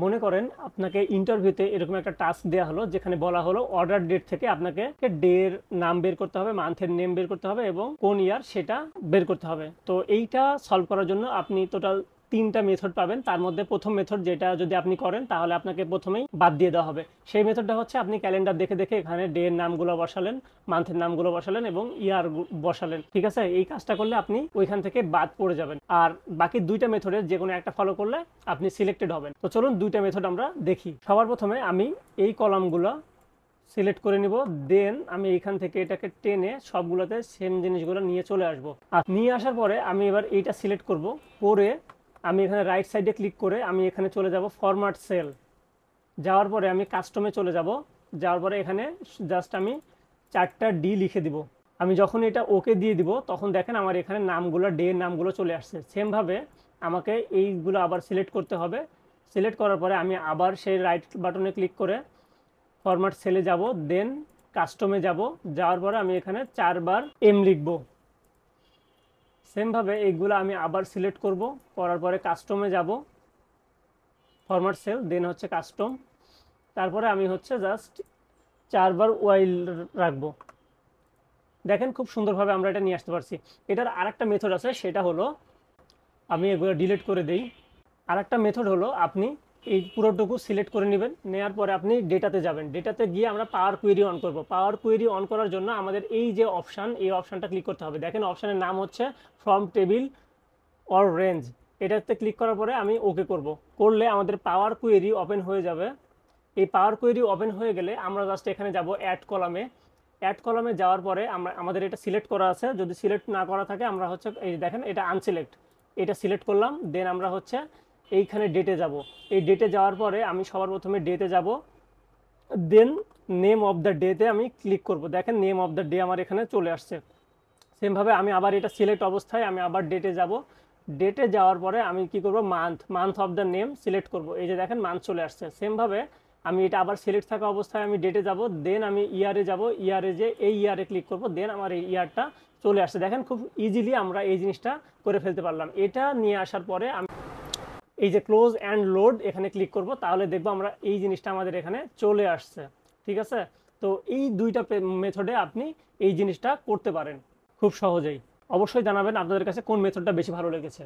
মনে করেন আপনাকে ইন্টারভিউতে এরকম একটা টাস্ক দেওয়া হলো, যেখানে বলা হলো অর্ডার ডেট থেকে আপনাকে ডে এর নাম বের করতে হবে, মান্থের নেম বের করতে হবে এবং কোন ইয়ার সেটা বের করতে হবে। তো এইটা সলভ করার জন্য আপনি টোটাল 3টা মেথড পাবেন। তার মধ্যে প্রথম মেথড, যেটা যদি আপনি করেন তাহলে আপনাকে প্রথমেই বাদ দিয়ে দেওয়া হবে। সেই মেথডটা হচ্ছে আপনি ক্যালেন্ডার দেখে দেখে এখানে ডে এর নামগুলো বসালেন, মান্থের নামগুলো বসালেন এবং ইয়ার বসালেন। ঠিক আছে, এই কাজটা করলে আপনি ওইখান থেকে বাদ পড়ে যাবেন। আর বাকি 2টা মেথডের যে কোনো একটা ফলো করলে আপনি সিলেক্টেড হবেন। তো চলুন 2টা মেথড আমরা দেখি। সবার প্রথমে আমি এই কলামগুলো সিলেক্ট করে নিব, দেন আমি এইখান থেকে এটাকে টেনে সবগুলোতে সেম জিনিসগুলো নিয়ে চলে আসব। আর নিয়ে আসার পরে আমি এবার এইটা সিলেক্ট করব, করে আমি এখানে রাইট সাইডে ক্লিক করে আমি এখানে চলে যাব ফরম্যাট সেল। যাওয়ার পরে আমি কাস্টমে চলে যাব, যাওয়ার পরে এখানে জাস্ট আমি 4টা ডি লিখে দিব। আমি যখন এটা ওকে দিয়ে দিব তখন দেখেন আমার এখানে নামগুলো, ডে নামগুলো চলে আসছে। সেমভাবে আমাকে এইগুলো আবার সিলেক্ট করতে হবে। সিলেক্ট করার পরে আমি আবার সেই রাইট বাটনে ক্লিক করে ফরম্যাট সেলে যাব, দেন কাস্টমে যাব। যাওয়ার পরে আমি এখানে 4বার এম লিখব। সেমভাবে এইগুলো আমি আবার সিলেক্ট করব, করার পরে কাস্টমে যাব, ফরম্যাট সেল, দেন হচ্ছে কাস্টম। তারপরে আমি হচ্ছে জাস্ট 4বার ওয়াইল রাখবো। দেখেন খুব সুন্দরভাবে আমরা এটা নিয়ে আসতে পারছি। এটার আরেকটা মেথড আছে, সেটা হলো আমি এগুলো ডিলিট করে দেই। আরেকটা মেথড হলো আপনি এই পুরোটুকু সিলেক্ট করে নেবেন, নেওয়ার পরে আপনি ডেটাতে যাবেন। ডেটাতে গিয়ে আমরা পাওয়ার কোয়েরি অন করব। পাওয়ার কোয়েরি অন করার জন্য আমাদের এই যে অপশান, এই অপশানটা ক্লিক করতে হবে। দেখেন অপশানের নাম হচ্ছে ফ্রম টেবিল অর রেঞ্জ। এটাতে ক্লিক করার পরে আমি ওকে করব। করলে আমাদের পাওয়ার কোয়েরি ওপেন হয়ে যাবে। এই পাওয়ার কোয়েরি ওপেন হয়ে গেলে আমরা জাস্ট এখানে যাব অ্যাড কলামে। অ্যাড কলামে যাওয়ার পরে আমাদের এটা সিলেক্ট করা আছে। যদি সিলেক্ট না করা থাকে আমরা হচ্ছে এই দেখেন এটা আনসিলেক্ট, এটা সিলেক্ট করলাম। দেন আমরা হচ্ছে এইখানে ডেটে যাব। এই ডেটে যাওয়ার পরে আমি সবার প্রথমে ডেতে যাব, দেন নেম অফ দ্য ডেতে আমি ক্লিক করব। দেখেন নেম অফ দ্য ডে আমার এখানে চলে আসছে। সেমভাবে আমি আবার এটা সিলেক্ট অবস্থায় আমি আবার ডেটে যাব। ডেটে যাওয়ার পরে আমি কি করব, month of the name select করব। এই যে দেখেন মান্থ চলে আসছে। সেমভাবে আমি এটা আবার সিলেক্ট থাকা অবস্থায় আমি ডেটে যাব, দেন আমি ইয়ারে যাব। ইয়ারে যে এই ইয়ারে ক্লিক করব, দেন আমার এই ইয়ারটা চলে আসছে। দেখেন খুব ইজিলি আমরা এই জিনিসটা করে ফেলতে পারলাম। এটা নিয়ে আসার পরে আমি এই যে ক্লোজ অ্যান্ড লোড এখানে ক্লিক করব, তাহলে দেখবো আমরা এই জিনিসটা আমাদের এখানে চলে আসছে। ঠিক আছে, তো এই 2টা মেথডে আপনি এই জিনিসটা করতে পারেন খুব সহজেই। অবশ্যই জানাবেন আপনাদের কাছে কোন মেথডটা বেশি ভালো লেগেছে।